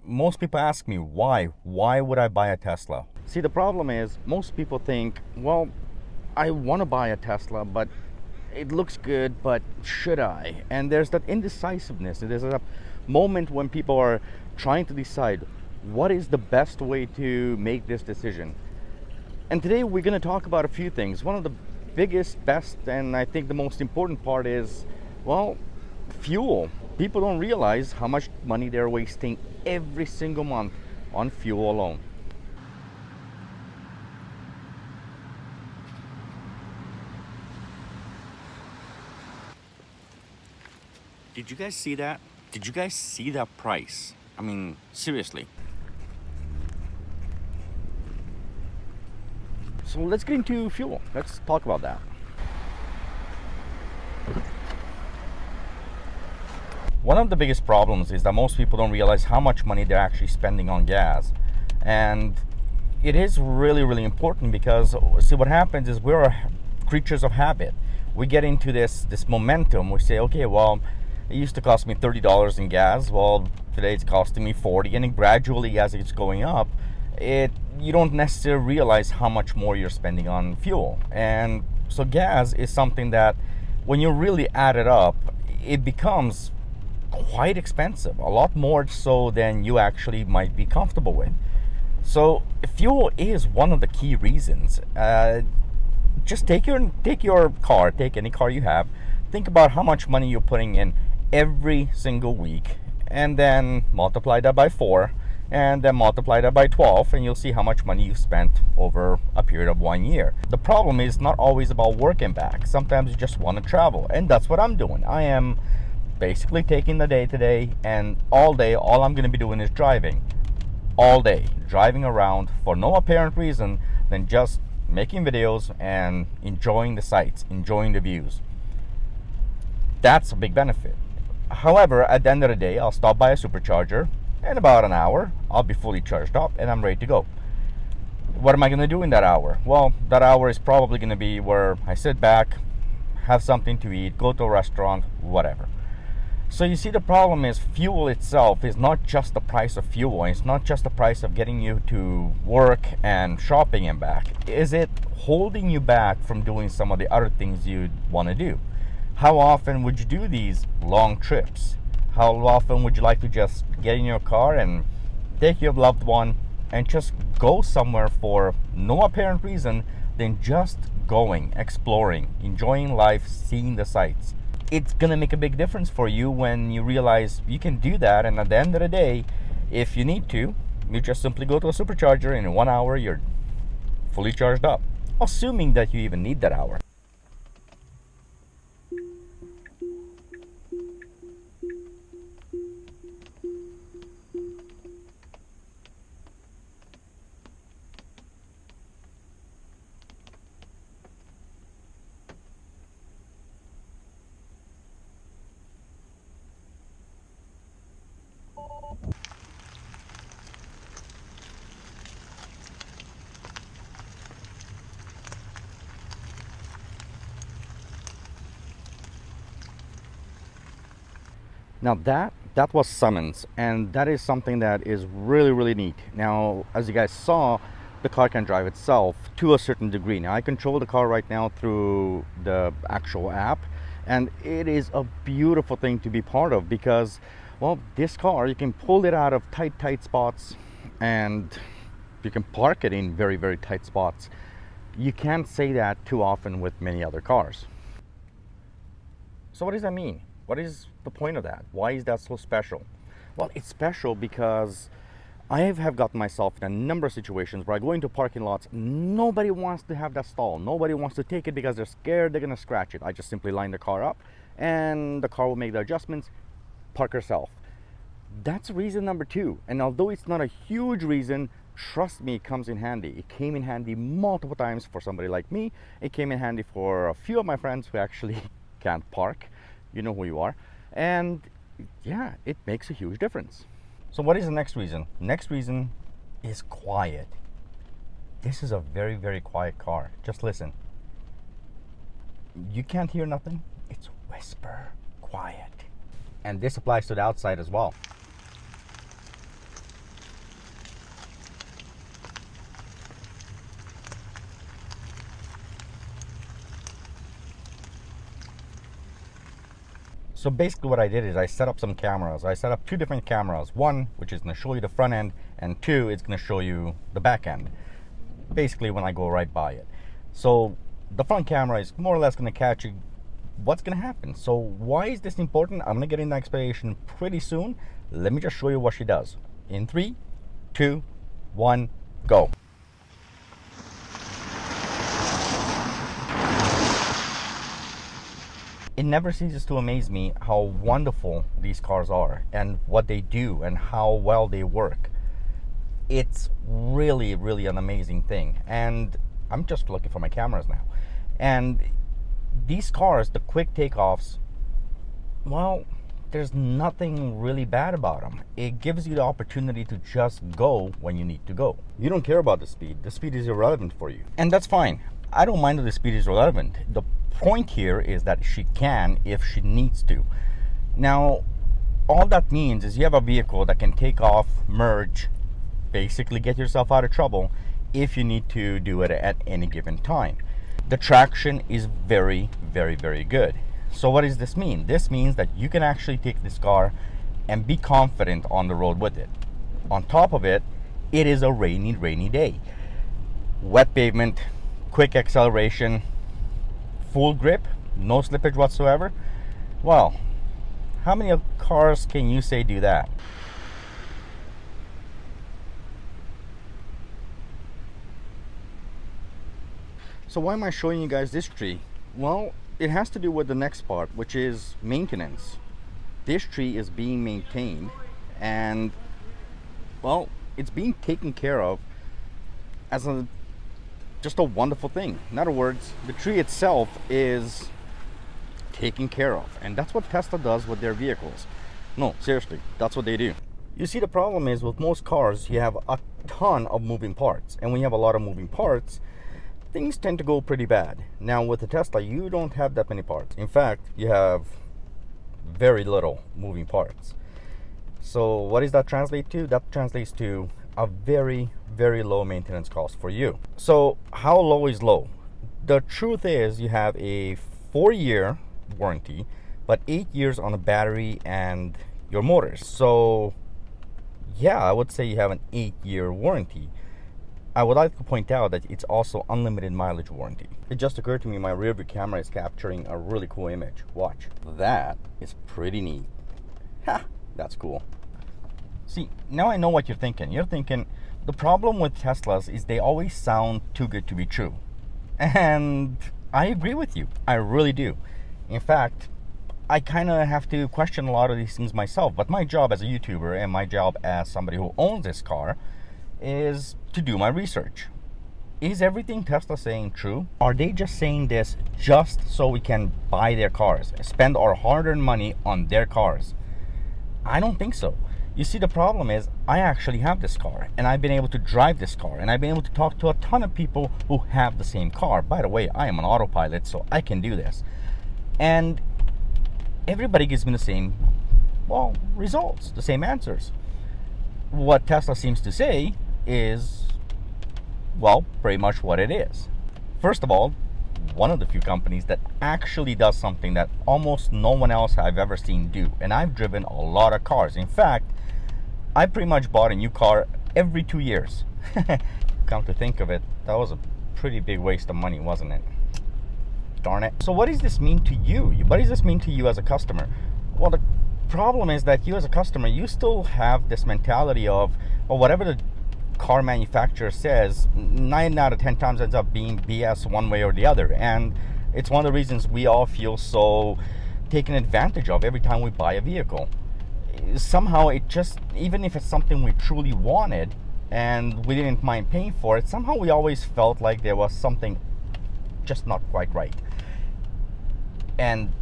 most people ask me why would I buy a Tesla? See, the problem is most people think, well, I want to buy a Tesla, but it looks good, but should I? And there's that indecisiveness. There's a moment when people are trying to decide what is the best way to make this decision. And today we're going to talk about a few things. One of the biggest, best, and I think the most important part is, well, fuel. People don't realize how much money they're wasting every single month on fuel alone. Did you guys see that? Did you guys see that price? I mean, seriously. So let's get into fuel. Let's talk about that. One of the biggest problems is that most people don't realize how much money they're actually spending on gas. And it is really important because, see, what happens is we're creatures of habit. We get into this momentum. We say, okay, well, it used to cost me $30 in gas. Well, today it's costing me $40, and gradually as it's going up, you don't necessarily realize how much more you're spending on fuel. And so gas is something that when you really add it up, it becomes quite expensive, a lot more so than you actually might be comfortable with. So fuel is one of the key reasons. Just take your car, take any car you have, think about how much money you're putting in every single week, and then multiply that by 4, and then multiply that by 12, and you'll see how much money you've spent over a period of 1 year. The problem is not always about work and back. Sometimes you just want to travel, and that's what I'm doing. I am basically taking the day today, and all day all I'm going to be doing is driving. All day, driving around for no apparent reason than just making videos and enjoying the sights, enjoying the views. That's a big benefit. However, at the end of the day, I'll stop by a supercharger. In about an hour, I'll be fully charged up and I'm ready to go. What am I going to do in that hour? Well, that hour is probably going to be where I sit back, have something to eat, go to a restaurant, whatever. So you see, the problem is fuel itself is not just the price of fuel. It's not just the price of getting you to work and shopping and back. Is it holding you back from doing some of the other things you'd want to do? How often would you do these long trips? How often would you like to just get in your car and take your loved one and just go somewhere for no apparent reason than just going, exploring, enjoying life, seeing the sights? It's gonna make a big difference for you when you realize you can do that, and at the end of the day, if you need to, you just simply go to a supercharger and in 1 hour you're fully charged up, assuming that you even need that hour. Now that was summons, and that is something that is really neat. Now, as you guys saw, the car can drive itself to a certain degree. Now I control the car right now through the actual app, and it is a beautiful thing to be part of because, well, this car, you can pull it out of tight spots, and you can park it in very tight spots. You can't say that too often with many other cars. So what does that mean? What is the point of that? Why is that so special? Well, it's special because I have gotten myself in a number of situations where I go into parking lots. Nobody wants to have that stall. Nobody wants to take it because they're scared they're going to scratch it. I just simply line the car up and the car will make the adjustments, park herself. That's reason number 2. And although it's not a huge reason, trust me, it comes in handy. It came in handy multiple times for somebody like me. It came in handy for a few of my friends who actually can't park. You know who you are. And yeah, it makes a huge difference. So what is the next reason? Next reason is quiet. This is a very quiet car. Just listen. You can't hear nothing. It's whisper quiet. And this applies to the outside as well. So basically what I did is I set up some cameras. I set up 2 different cameras. One, which is going to show you the front end, and 2, it's going to show you the back end. Basically when I go right by it. So the front camera is more or less going to catch you what's going to happen. So why is this important? I'm going to get into explanation pretty soon. Let me just show you what she does. In 3, 2, 1, go. It never ceases to amaze me how wonderful these cars are and what they do and how well they work. It's really, really an amazing thing. And I'm just looking for my cameras now. And these cars, the quick takeoffs, well, there's nothing really bad about them. It gives you the opportunity to just go when you need to go. You don't care about the speed. The speed is irrelevant for you. And that's fine. I don't mind that the speed is irrelevant. The point here is that she can if she needs to. Now, all that means is you have a vehicle that can take off, merge, basically get yourself out of trouble if you need to do it at any given time. The traction is very, very, very good. So what does this mean? This means that you can actually take this car and be confident on the road with it. On top of it, it is a rainy day. Wet pavement, quick acceleration, full grip, no slippage whatsoever. Well, how many cars can you say do that? So why am I showing you guys this tree? Well, it has to do with the next part, which is maintenance. This tree is being maintained and, well, it's being taken care of as just a wonderful thing. In other words, the tree itself is taken care of, and that's what Tesla does with their vehicles. No, seriously, that's what they do. You see, the problem is with most cars, you have a ton of moving parts, and when you have a lot of moving parts, things tend to go pretty bad. Now with the Tesla, you don't have that many parts. In fact, you have very little moving parts. So what does that translate to? That translates to a very, very low maintenance cost for you. So how low is low? The truth is you have a 4-year warranty, but 8 years on the battery and your motors. So yeah, I would say you have an 8-year warranty. I would like to point out that it's also unlimited mileage warranty. It just occurred to me my rear view camera is capturing a really cool image. Watch. That is pretty neat. Ha! That's cool. See, now I know what you're thinking. You're thinking, the problem with Teslas is they always sound too good to be true. And I agree with you. I really do. In fact, I kind of have to question a lot of these things myself. But my job as a YouTuber and my job as somebody who owns this car is to do my research. Is everything Tesla saying true? Are they just saying this just so we can buy their cars, spend our hard-earned money on their cars? I don't think so. You see, the problem is I actually have this car, and I've been able to drive this car, and I've been able to talk to a ton of people who have the same car. By the way, I am an autopilot, so I can do this. And everybody gives me the same, well, results, the same answers. What Tesla seems to say is, well, pretty much what it is. First of all, one of the few companies that actually does something that almost no one else I've ever seen do. And I've driven a lot of cars. In fact, I pretty much bought a new car every 2 years. Come to think of it, that was a pretty big waste of money, wasn't it? Darn it. So what does this mean to you? What does this mean to you as a customer? Well, the problem is that you as a customer, you still have this mentality of, well, whatever the car manufacturer says, 9 out of 10 times ends up being BS one way or the other. And it's one of the reasons we all feel so taken advantage of every time we buy a vehicle. Somehow it just, even if it's something we truly wanted and we didn't mind paying for it, somehow we always felt like there was something just not quite right. And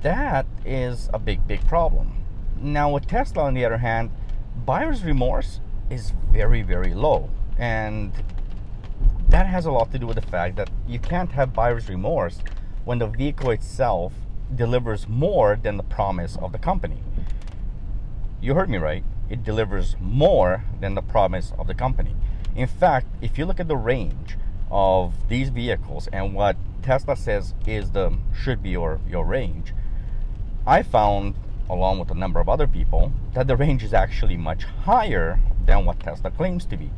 that is a big problem. Now with Tesla, on the other hand, buyer's remorse is very, very low, and that has a lot to do with the fact that you can't have buyer's remorse when the vehicle itself delivers more than the promise of the company. You heard me right. It delivers more than the promise of the company. In fact, if you look at the range of these vehicles and what Tesla says is should be your range, I found, along with a number of other people, that the range is actually much higher than what Tesla claims to be.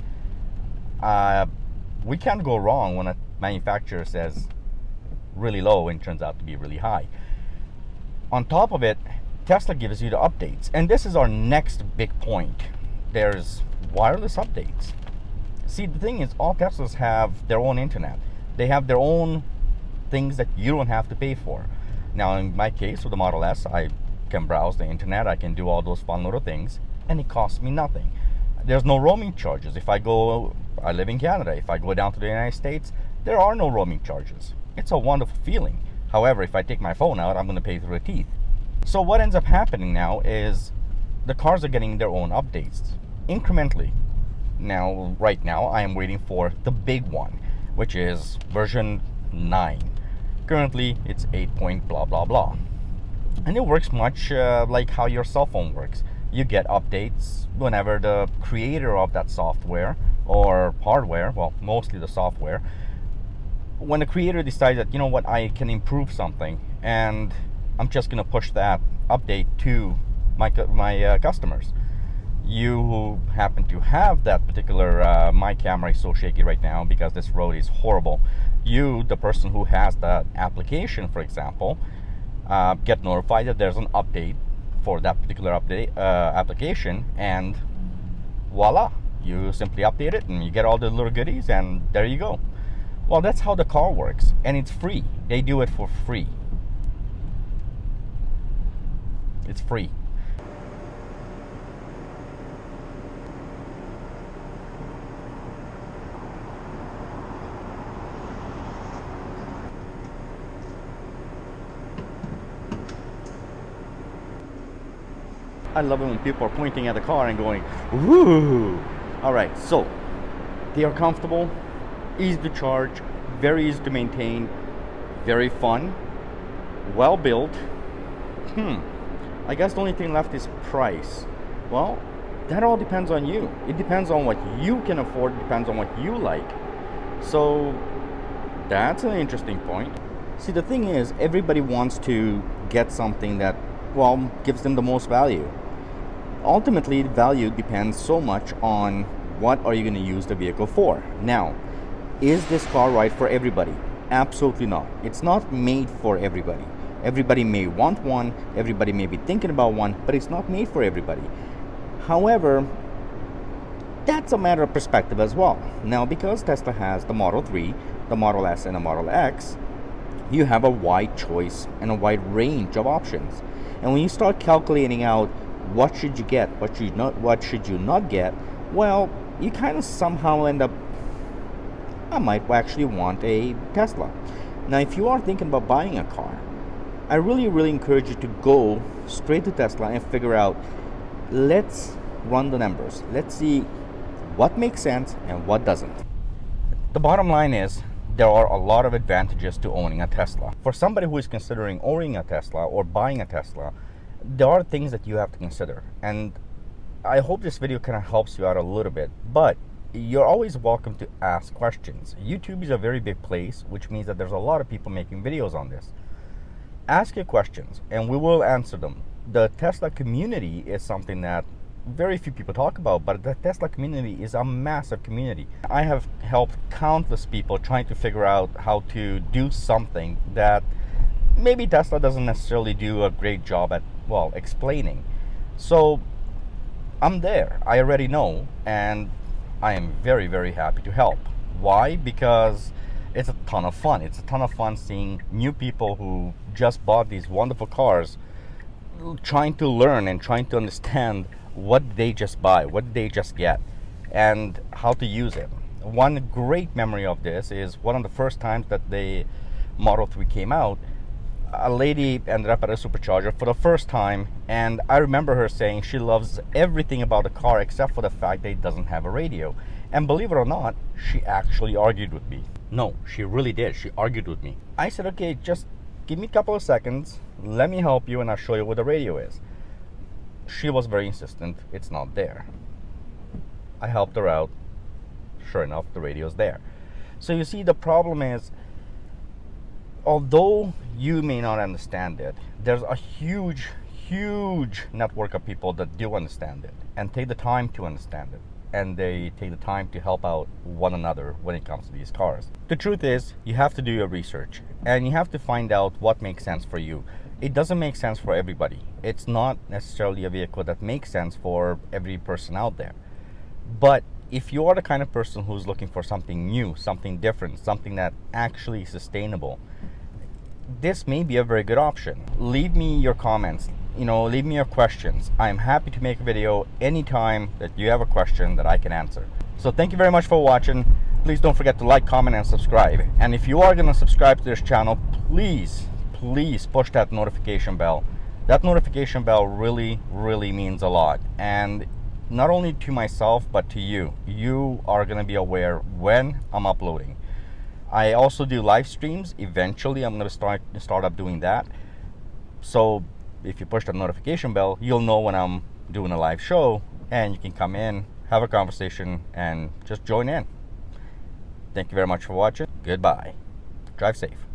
We can't go wrong when a manufacturer says really low and turns out to be really high. On top of it, Tesla gives you the updates, and this is our next big point. There's wireless updates. See, the thing is, all Teslas have their own internet. They have their own things that you don't have to pay for. Now, in my case, with the Model S, I can browse the internet, I can do all those fun little things, and it costs me nothing. There's no roaming charges. I live in Canada. If I go down to the United States, there are no roaming charges. It's a wonderful feeling. However, if I take my phone out, I'm going to pay through the teeth. So what ends up happening now is the cars are getting their own updates incrementally. Now, right now, I am waiting for the big one, which is version 9. Currently, it's 8 point blah blah blah. And it works much like how your cell phone works. You get updates whenever the creator of that software or hardware, well, mostly the software, when the creator decides that, you know what, I can improve something, and I'm just going to push that update to my customers. You who happen to have that particular, my camera is so shaky right now because this road is horrible. You, the person who has that application, for example, get notified that there's an update for that particular application, and voila, you simply update it and you get all the little goodies, and there you go. Well, that's how the car works, and it's free. They do it for free. It's free. I love it when people are pointing at the car and going, woo! Alright, so they are comfortable, easy to charge, very easy to maintain, very fun, well built. I guess the only thing left is price. Well, that all depends on you. It depends on what you can afford, it depends on what you like. So that's an interesting point. See, the thing is, everybody wants to get something that, well, gives them the most value. Ultimately, value depends so much on what are you going to use the vehicle for. Now, is this car right for everybody? Absolutely not. It's not made for everybody. Everybody may want one, everybody may be thinking about one, but it's not made for everybody. However, that's a matter of perspective as well. Now, because Tesla has the Model 3, the Model S, and the Model X, you have a wide choice and a wide range of options. And when you start calculating out what should you get, what should you not get, well, you kind of somehow end up, I might actually want a Tesla. Now, if you are thinking about buying a car, I really encourage you to go straight to Tesla and figure out, let's run the numbers. Let's see what makes sense and what doesn't. The bottom line is, there are a lot of advantages to owning a Tesla. For somebody who is considering owning a Tesla or buying a Tesla, there are things that you have to consider. And I hope this video kind of helps you out a little bit, but you're always welcome to ask questions. YouTube is a very big place, which means that there's a lot of people making videos on this. Ask your questions and we will answer them. The Tesla community is something that very few people talk about, but the Tesla community is a massive community. I have helped countless people trying to figure out how to do something that maybe Tesla doesn't necessarily do a great job at, well, explaining. So I'm there. I already know, and I am very happy to help. Why? Because it's a ton of fun. It's a ton of fun seeing new people who just bought these wonderful cars trying to learn and trying to understand what they just buy, what they just get, and how to use it. One great memory of this is one of the first times that the Model 3 came out, a lady ended up at a supercharger for the first time, and I remember her saying she loves everything about the car except for the fact that it doesn't have a radio. And believe it or not, she actually argued with me. No, she really did. She argued with me. I said, okay, just give me a couple of seconds, let me help you, and I'll show you where the radio is. She was very insistent, it's not there. I helped her out. Sure enough, the radio's there. So you see, the problem is, although you may not understand it, there's a huge network of people that do understand it and take the time to understand it, and they take the time to help out one another when it comes to these cars. The truth is, you have to do your research and you have to find out what makes sense for you. It doesn't make sense for everybody. It's not necessarily a vehicle that makes sense for every person out there. But if you are the kind of person who's looking for something new, something different, something that actually is sustainable, this may be a very good option. Leave me your comments, leave me your questions. I'm happy to make a video anytime that you have a question that I can answer. So thank you very much for watching. Please don't forget to like, comment, and subscribe. And if you are going to subscribe to this channel, please push that notification bell. That notification bell really means a lot. And not only to myself, but to you. You are going to be aware when I'm uploading. I also do live streams. Eventually, I'm going to start up doing that. So if you push the notification bell, you'll know when I'm doing a live show, and you can come in, have a conversation, and just join in. Thank you very much for watching. Goodbye. Drive safe.